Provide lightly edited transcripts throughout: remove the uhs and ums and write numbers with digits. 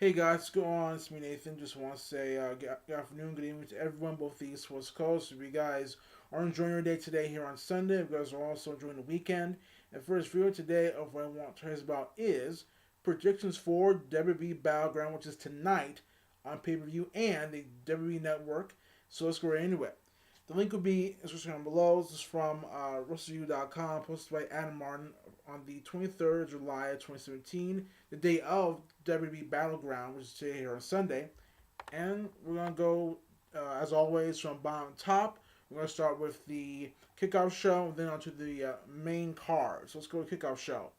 Hey guys, what's going on? It's me Nathan. Just want to say good afternoon, good evening to everyone, both the East West Coast. If you guys are enjoying your day today here on Sunday, if you guys are also enjoying the weekend. And first video today of what I want to tell you about is predictions for WWE Battleground, which is tonight on pay-per-view and the WWE Network. So let's go right into it. The link will be in the description below. This is from WrestleU.com, posted by Adam Martin on the 23rd of July 2017, the day of WWE Battleground, which is today here on Sunday. And we're going to go, as always, from bottom to top. We're going to start with the kickoff show and then onto the main card. So let's go to kickoff show.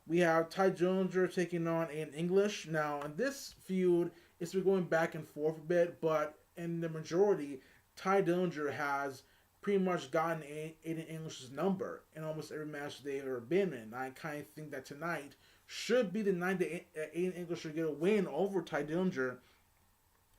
We have Ty Dillinger taking on Aiden English. Now, in this feud, it's been going back and forth a bit, but in the majority, Ty Dillinger has pretty much gotten Aiden English's number in almost every match they've ever been in. I kind of think that tonight should be the night that Aiden English should get a win over Ty Dillinger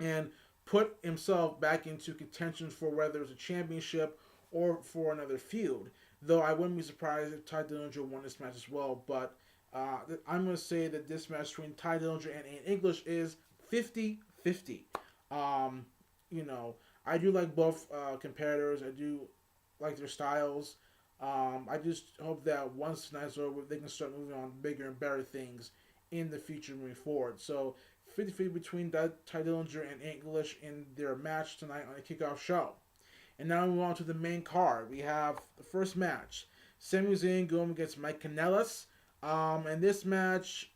and put himself back into contention for whether it's a championship or for another feud. Though I wouldn't be surprised if Ty Dillinger won this match as well. But I'm going to say that this match between Ty Dillinger and Aiden English is 50-50. Um, you know, I do like both competitors. I do like their styles. I just hope that once tonight's over, they can start moving on bigger and better things in the future moving forward. So 50-50 between Ty Dillinger and English in their match tonight on the kickoff show. And now we move on to the main card. We have the first match. Sami Zayn going against Mike Kanellis. And this match,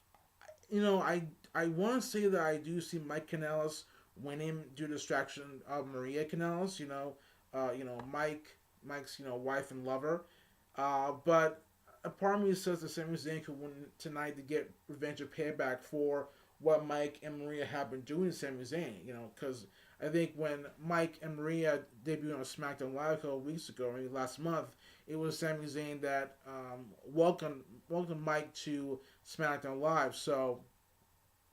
I want to say that I do see Mike Kanellis winning due to distraction of Maria Kanellis. Mike's wife and lover. But a part of me says that Sami Zayn could win tonight to get revenge or payback for what Mike and Maria have been doing to Sami Zayn. Because I think when Mike and Maria debuted on SmackDown Live a couple weeks ago, maybe last month, it was Sami Zayn that welcomed Mike to SmackDown Live. So,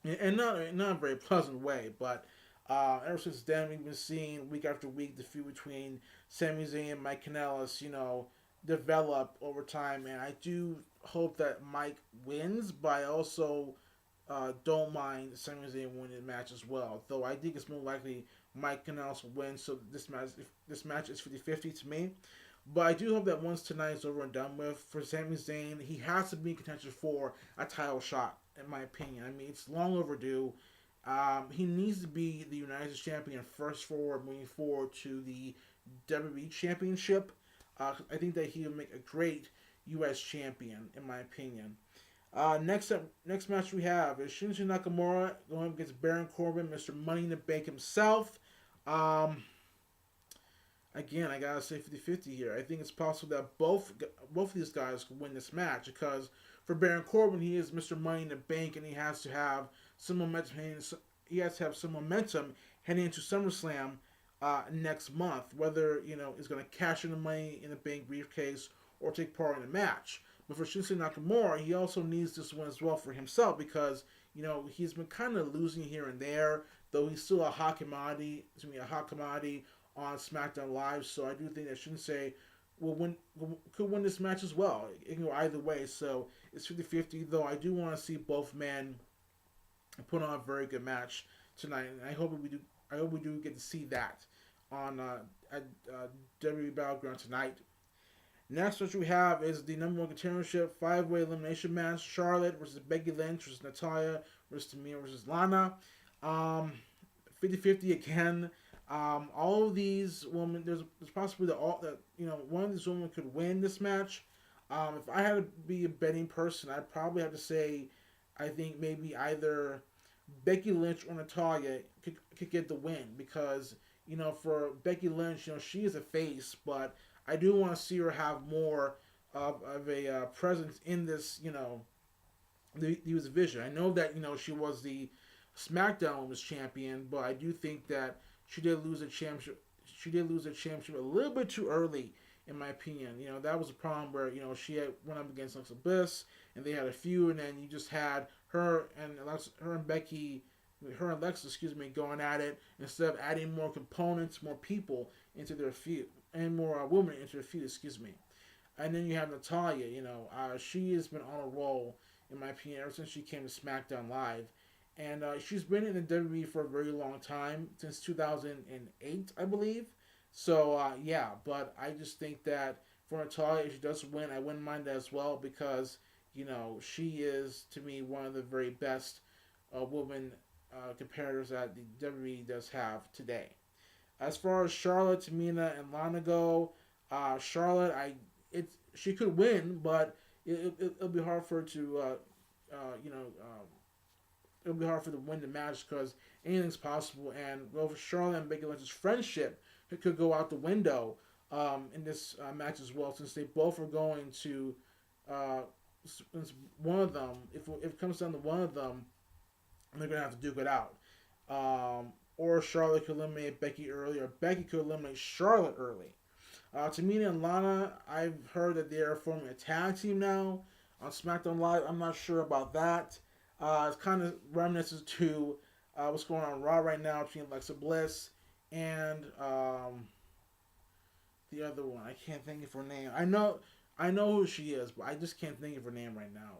and not a very pleasant way, but ever since then, we've been seeing week after week the feud between Sami Zayn and Mike Kanellis, develop over time. And I do hope that Mike wins, but I also don't mind Sami Zayn winning the match as well. Though I think it's more likely Mike Kanellis will win, so this match is 50-50 to me. But I do hope that once tonight is over and done with, for Sami Zayn, he has to be in contention for a title shot, in my opinion. I mean, it's long overdue. He needs to be the United States champion first forward, moving forward to the WWE Championship. I think that he would make a great U.S. champion, in my opinion. Next match we have is Shinsuke Nakamura going against Baron Corbin, Mr. Money in the Bank himself. Um, Again, I gotta say 50-50 here. I think it's possible that both of these guys could win this match because for Baron Corbin, he is Mr. Money in the Bank, and he has to have some momentum. He has to have some momentum heading into SummerSlam next month. Whether he's going to cash in the Money in the Bank briefcase or take part in the match. But for Shinsuke Nakamura, he also needs this one as well for himself because he's been kind of losing here and there. Though he's still a hot commodity. He's going to be a hot commodity on SmackDown Live. So I do think that Shinsuke could win this match as well. It can go either way. So it's 50-50, though I do want to see both men put on a very good match tonight, and I hope we do get to see that on at WWE Battleground tonight. Next match we have is the number one contendership 5-way elimination match: Charlotte versus Becky Lynch versus Natalia versus Tamina versus Lana. 50-50 again. All of these women, there's possibly one of these women could win this match. If I had to be a betting person, I'd probably have to say, I think maybe either Becky Lynch or Natalia could get the win because for Becky Lynch, she is a face, but I do want to see her have more of a presence in this the division. I know that she was the SmackDown Women's Champion, but I do think that she did lose the championship. She did lose the championship a little bit too early, in my opinion. That was a problem where she had went up against Alexa Bliss, and they had a feud, and then you just had her and Alexa, going at it instead of adding more components, more people into their feud, and more women into their feud. And then you have Natalia. She has been on a roll, in my opinion, ever since she came to SmackDown Live. and she's been in the WWE for a very long time, since 2008, I believe. So yeah, but I just think that for Natalia, if she does win, I wouldn't mind that as well, because she is, to me, one of the very best women competitors that the WWE does have today. As far as Charlotte, Tamina, and Lana go, Charlotte, she could win, but it'll be hard for her to it'll be hard for them to win the match, because anything's possible. And well, for Charlotte and Becky Lynch's friendship, it could go out the window in this match as well, since they both are going to. Uh, since one of them, if it comes down to one of them, they're gonna have to duke it out. Or Charlotte could eliminate Becky early, or Becky could eliminate Charlotte early. Tamina and Lana, I've heard that they are forming a tag team now on SmackDown Live. I'm not sure about that. It's kind of reminiscent to what's going on Raw right now between Alexa Bliss and the other one. I can't think of her name. I know who she is, but I just can't think of her name right now.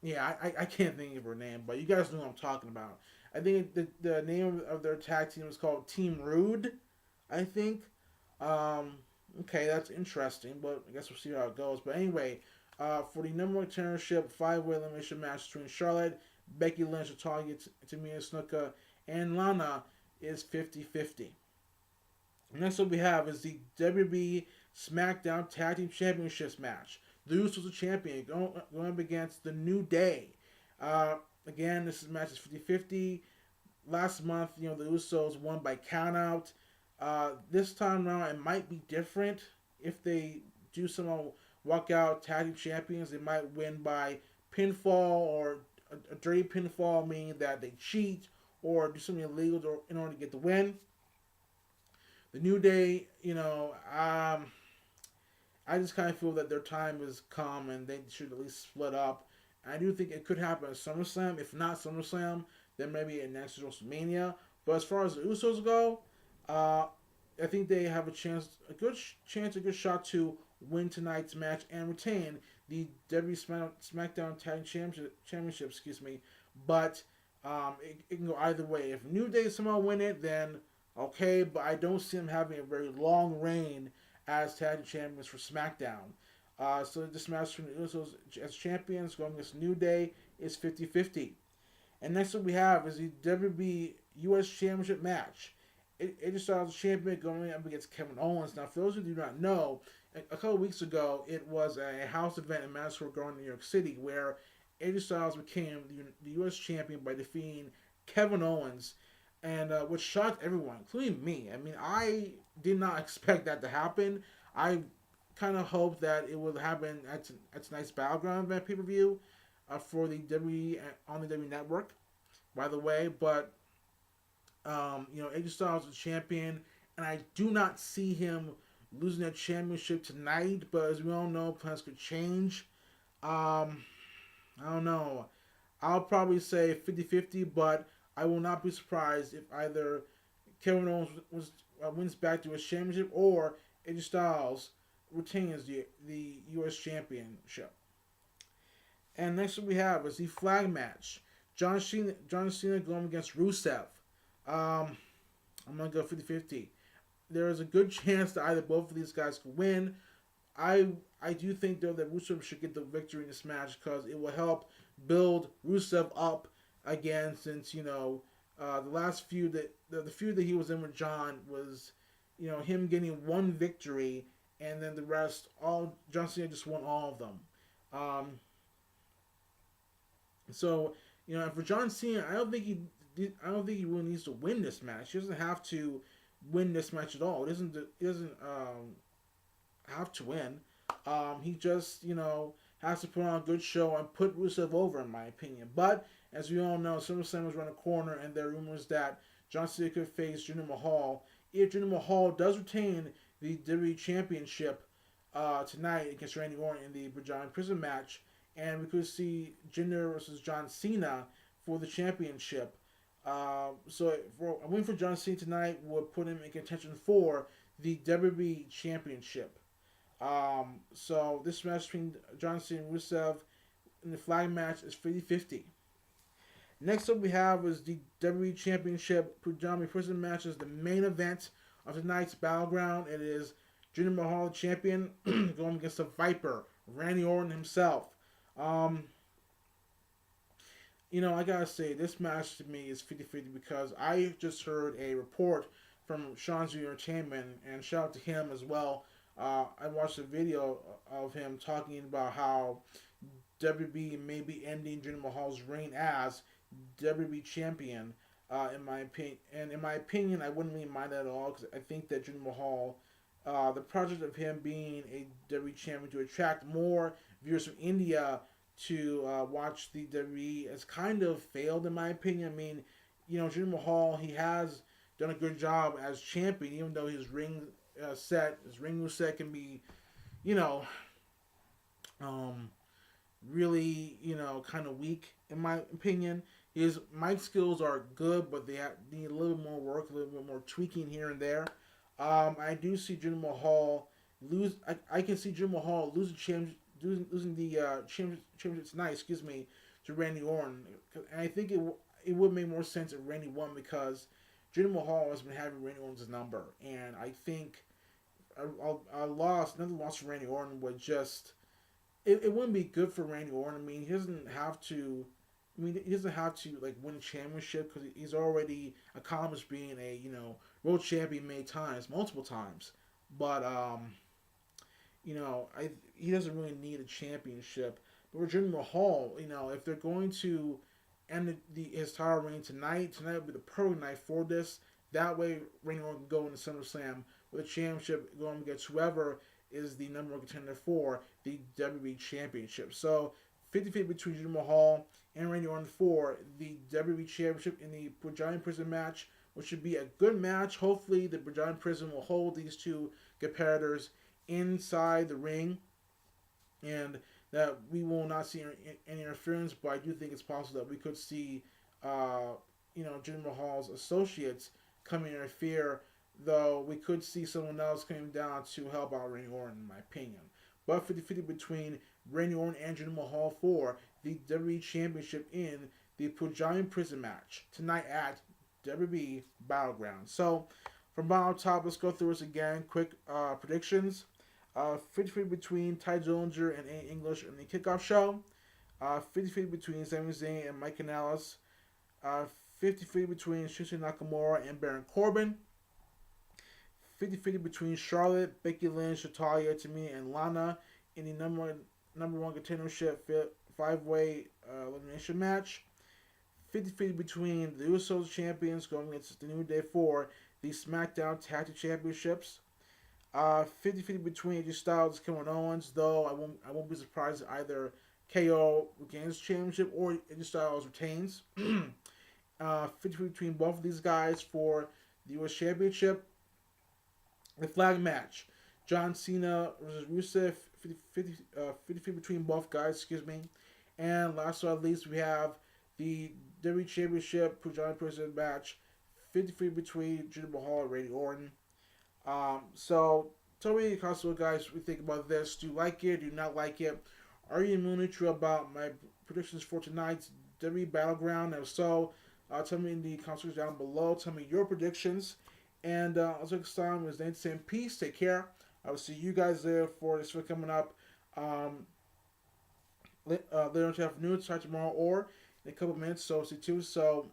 Yeah, I can't think of her name, but you guys know what I'm talking about. I think the name of their tag team is called Team Rude, I think. Okay, that's interesting, but I guess we'll see how it goes. But anyway, for the number one contendership, five-way elimination match between Charlotte, Becky Lynch, Natalia, Tamina Snuka, and Lana is 50-50. Next up we have is the WWE SmackDown Tag Team Championships match. The Usos are champion going up against the New Day. Again, this match is 50-50. Last month, the Usos won by countout. This time around, it might be different. If they do somehow walk out tag team champions, they might win by pinfall, or a dirty pinfall, meaning that they cheat or do something illegal in order to get the win. The New Day, I just kind of feel that their time has come and they should at least split up. I do think it could happen at SummerSlam. If not SummerSlam, then maybe at next WrestleMania. But as far as the Usos go, I think they have a good shot to win tonight's match and retain the WWE SmackDown Tag Championship. Excuse me, but it can go either way. If New Day somehow win it, then okay. But I don't see them having a very long reign as tag champions for SmackDown. So this match between the Usos as champions going against New Day is 50-50. And next up we have is the WWE US Championship match. AJ Styles champion going up against Kevin Owens. Now, for those who do not know, a couple weeks ago, it was a house event in Madison Square Garden, New York City, where AJ Styles became the U.S. champion by defeating Kevin Owens, and which shocked everyone, including me. I mean, I did not expect that to happen. I kind of hoped that it would happen at tonight's Battleground event pay-per-view for the WWE on the WWE Network, by the way, but AJ Styles is champion, and I do not see him losing that championship tonight. But as we all know, plans could change. I don't know. I'll probably say 50-50, but I will not be surprised if either Kevin Owens wins back to his championship, or AJ Styles retains the U.S. championship. And next what we have is the flag match. John Cena going against Rusev. I'm going to go 50-50. There is a good chance that either both of these guys could win. I do think, though, that Rusev should get the victory in this match, because it will help build Rusev up again, since, the last feud the feud that he was in with John was, him getting one victory, and then the rest, John Cena just won all of them. So, and for John Cena, I don't think he really needs to win this match. He doesn't have to win this match at all. He doesn't have to win. He just has to put on a good show and put Rusev over, in my opinion. But as we all know, SummerSlam is around the corner, and there are rumors that John Cena could face Jinder Mahal. If Jinder Mahal does retain the WWE Championship tonight against Randy Orton in the Pajama Prison match, and we could see Jinder versus John Cena for the championship. So a win for John Cena tonight would put him in contention for the WWE Championship. So this match between John Cena and Rusev in the flag match is 50-50. Next up we have is the WWE Championship Pajama Prison match is the main event of tonight's Battleground. It is Jinder Mahal, the champion, going against the Viper, Randy Orton himself. Um, I gotta say, this match to me is 50-50 because I just heard a report from Sean's Entertainment, and shout out to him as well. I watched a video of him talking about how WB may be ending Jinder Mahal's reign as WB champion. In my opinion, I wouldn't really mind that at all because I think that Jinder Mahal, the project of him being a WWE champion to attract more viewers from India to watch the WWE has kind of failed in my opinion. I mean, Jinder Mahal, he has done a good job as champion, even though his ring move set can be, you know, um, really, kind of weak in my opinion. His mic skills are good, but they need a little more work, a little bit more tweaking here and there. I do see Jinder Mahal lose. I can see Jinder Mahal losing the championship tonight. Excuse me, to Randy Orton, and I think it would make more sense if Randy won because Jinder Mahal has been having Randy Orton's number, and I think another loss for Randy Orton would just it wouldn't be good for Randy Orton. I mean, he doesn't have to. He doesn't have to like win a championship because he's already accomplished being a world champion many times, multiple times. But he doesn't really need a championship. But for Jinder Mahal, if they're going to end his title reign tonight would be the perfect night for this. That way, Randy Orton can go into SummerSlam with a championship going against whoever is the number one contender for the WWE Championship. So, 50-50 between Jinder Mahal and Randy Orton for the WWE Championship in the Giant Prison match, which should be a good match. Hopefully, the Giant Prison will hold these two competitors inside the ring, and that we will not see any interference. But I do think it's possible that we could see, Jinder Mahal's associates come and interfere. Though we could see someone else coming down to help out Randy Orton, in my opinion. But 50-50 between Randy Orton and Jinder Mahal for the WWE Championship in the Giant Prison match tonight at WWE Battleground. So, from bottom to top, let's go through this again. Quick predictions. 50-50 between Ty Dillinger and A. English in the kickoff show. 50-50 between Sami Zayn and Mike Kanellis. 50-50 between Shinsuke Nakamura and Baron Corbin. 50-50 between Charlotte, Becky Lynch, Natalya, Tamina, and Lana in the number one contendership 5-way elimination match. 50-50 between the Usos champions going against the New Day for the SmackDown Tag Team Championships. 50-50 between AJ Styles and Kevin Owens, though I won't be surprised if either KO regains the championship or AJ Styles retains. 50-50 between both of these guys for the US Championship. The flag match, John Cena versus Rusev, 50 between both guys, excuse me. And last but not least, we have the WWE Championship Giant Prison match, 50 between Jinder Mahal and Randy Orton. So, tell me, what guys, we think about this. Do you like it? Do you not like it? Are you neutral about my predictions for tonight's WWE Battleground? If so, tell me in the comments down below. Tell me your predictions. And until next time, it's Nate saying peace. Take care. I will see you guys there for this one coming up later in the afternoon. Start tomorrow or in a couple minutes. So see you. So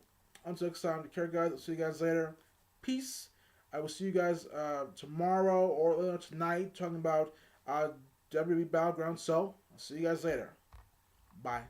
until next time, take care, guys. I'll see you guys later. Peace. I will see you guys tomorrow or later tonight talking about WWE Battleground. So I'll see you guys later. Bye.